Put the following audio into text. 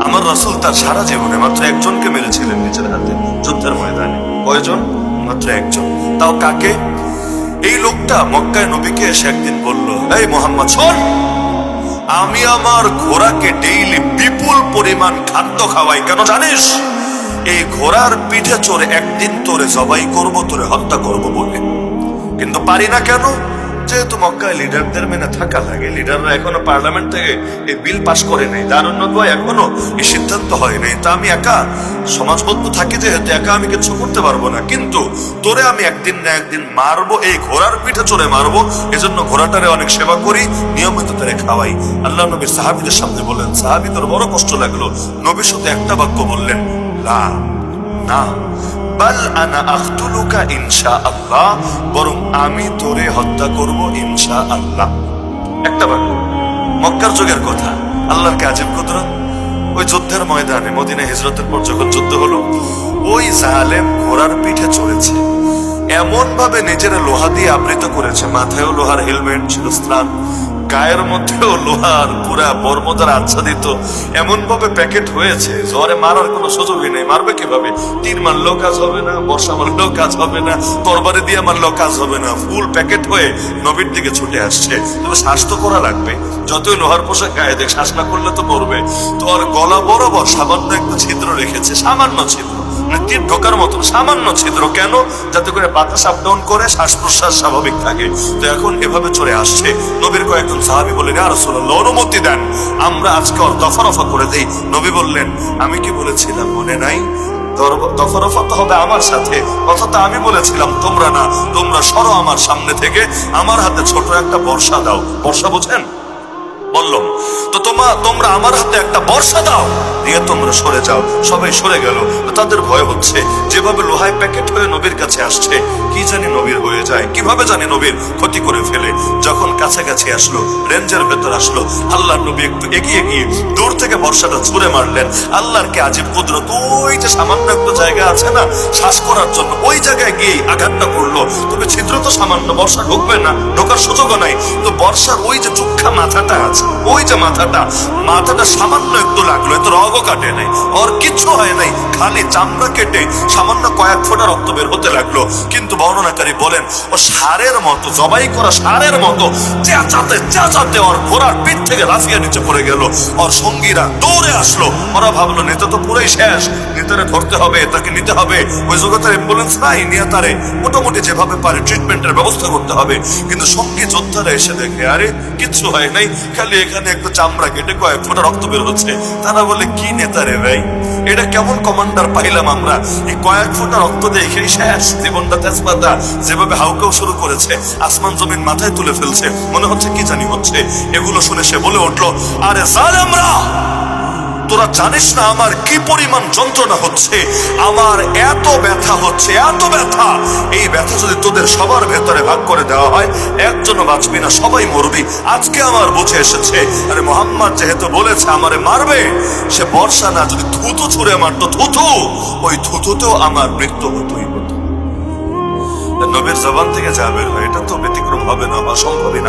আমার রাসূল তার সারা জীবনে মাত্র একজনকে মেরেছিলেন নিজের হাতে যুদ্ধের ময়দানে। কয়জন? মাত্র একজন। তাও কাকে? এই লোকটা মক্কায় নবীকে এসে একদিন বলল, এই মুহাম্মদ শোন, আমি আমার ঘোড়াকে ডেইলি বিপুল পরিমাণ খাদ্য খাওয়াই, কেন জানিস? এই ঘোড়ার পিঠে চড়ে একদিন তোরে জবাই করব, তোরে হত্যা করব বলে। কিন্তু পারি না কেন? যেহেতু মক্কায় লিডারদের মেনে থাকা লাগে। লিডাররা এখনো পার্লামেন্ট থেকে এই বিল পাশ করে নেই, দারুণ্যভাবে এখনো এই সিদ্ধান্ত হয় নাই। তা আমি একা সমাজবদ্ধ থাকি, যেহেতু একা আমি কিছু করতে পারবো না। কিন্তু তোরে আমি একদিন না একদিন মারবো, এই ঘোড়ার পিঠে চড়ে মারবো। এজন্য ঘোড়াটারে অনেক সেবা করি, নিয়মিত তারে খাওয়াই। আল্লাহ নবীর সাহাবীদের সামনে বললেন, সাহাবীদের বড় কষ্ট লাগলো। নবী শুধু একটা বাক্য বললেন, লা, না, বাল আনা আখতুলুকা ইনশাআল্লাহ, বরং আমি তোরে হত্যা করব ইনশাআল্লাহ। একটা বাক্য, মক্কার যুগের কথা, আল্লাহর কি আজীব কুদরত। ওই যুদ্ধের ময়দানে মদিনা হিজরতের পর যখন যুদ্ধ হলো, ওই জালেম ঘোড়ার পিঠে চড়েছে, এমন ভাবে নিজের লোহা দিয়ে আবৃত করেছে, মাথায়ও লোহার হেলমেট ছিল, স্নান, গায়ের মধ্যেও লোহার পুরা বর্মদার আচ্ছাদিত, এমন ভাবে প্যাকেট হয়েছে জ্বরে মারার কোনো সুযোগই নেই। মারবে কিভাবে? তীর মারলেও কাজ হবে না, বর্ষা মারলেও কাজ হবে না, তরবারি দিয়ে মারলেও কাজ হবে না। ফুল প্যাকেট হয়ে নবীর দিকে ছুটে আসছে। তবে শ্বাস তো করা লাগবে, যতই লোহার পোশাক গায়ে দেখ, শ্বাস না করলে তো মরবে। তো আর গলা বরাবর সামান্য একটা ছিদ্র রেখেছে, সামান্য ছিদ্র, তীর ঢোকার মতন সামান্য ছিদ্র। কেন? যাতে করে বাতাস আপ ডাউন করে শ্বাস প্রশ্বাস স্বাভাবিক থাকে। তো এখন এভাবে চলে আসছে। নবীর কয়েকজন সাহাবী বললেন, ইয়া রাসূলুল্লাহ, অনুমতি দেন, আমরা আজকে ওর দফা রফা করে দেই। নবী বললেন, আমি কি বলেছিলাম মনে নাই? দফা রফা তো হবে আমার সাথে, অথচ আমি বলেছিলাম তোমরা না, তোমরা সরো আমার সামনে থেকে, আমার হাতে ছোট একটা বর্ষা দাও। বর্ষা বোঝেন? বললাম তো তোমরা আমার হাতে একটা বর্ষা দাও, দিয়ে তোমরা সরে যাও। সবাই সরে গেল। তাদের ভয় হচ্ছে, যেভাবে লোহায় প্যাকেট হয়ে নবীর কাছে আসছে, কি জানি নবীর হয়ে যায়, কিভাবে জানি নবীর ক্ষতি করে ফেলে। যখন কাছাকাছি আসলো, রেঞ্জের ভেতর আসলো, আল্লাহর নবী একটু এগিয়ে গিয়ে দূর থেকে বর্ষাটা ছুঁড়ে মারলেন। আল্লাহর কি আজীব কুদরত, ওই যে সামান্য একটা জায়গা আছে না শ্বাস করার জন্য, ওই জায়গায় গিয়ে আঘাতটা করলো। তবে ছিদ্র তো সামান্য, বর্ষা ঢুকবে না, ঢোকার সুযোগও নাই। তো বর্ষার ওই যে চুক্ষা মাথাটা আছে, ওই যে মাথাটা সামান্য একটু লাগলো, এত রগও কাটে নাই, ওর কিচ্ছু হয় নাই, খালি চামড়া কেটে সামান্য কয়েক ফোঁটা রক্ত বের হতে লাগলো। কিন্তু বর্ণনাকারী বলেন, ও ষাঁড়ের মতো, জবাই করা ষাঁড়ের মতো চেঁচাতে ওর ঘোড়ার পিঠ থেকে লাফিয়ে নিচে পড়ে গেল। ওর সঙ্গীরা দৌড়ে আসলো। ওরা ভাবলো নেতা তো পুরোই শেষ, নেতারে ধরতে হবে, তাকে নিতে হবে। ওই জগতের অ্যাম্বুলেন্স নাই, নিয়ে তারে মোটামুটি যেভাবে পারে ট্রিটমেন্টের ব্যবস্থা করতে হবে। কিন্তু সঙ্গী যোদ্ধারা এসে দেখে, আরে কিচ্ছু হয় নাই, খালি এখানে একটা চামড়া কেটে কয়েক ফোঁটা রক্ত বের হচ্ছে। তারা বলে, কি নেতা রে ভাই, এটা কেমন কমান্ডার পাইলাম আমরা, এই কয়েক ফোঁটা রক্ত দেখেই শেষ, জীবনটা তেজপাতা। যেভাবে হাউকাও শুরু করেছে, আসমান জমিন মাথায় তুলে ফেলছে, মনে হচ্ছে কি জানি হচ্ছে। এগুলো শুনে সে বলে উঠলো, আরে জালেমরা, তোরা জানিস না আমার কি পরিমাণ যন্ত্রণা হচ্ছে, আমার এত ব্যথা হচ্ছে, এত ব্যথা। এই ব্যথা যদি তোদের সবার ভেতরে ভাগ করে দেওয়া হয়, একজনও বাঁচবি না, সবাই মরবি। আজকে আমার বুঝে এসেছে, আরে মুহাম্মদ যেহেতু বলেছে আমারে মারবে, সে বর্ষা না, যদি থুতু ছুঁড়ে মারতো, থুতু, ওই থুতুতেও আমার মৃত্যু হতোই হতো। নবীর জবান থেকে যা বের হয়, এটা তো ব্যতিক্রম হবে না বা সম্ভবই না।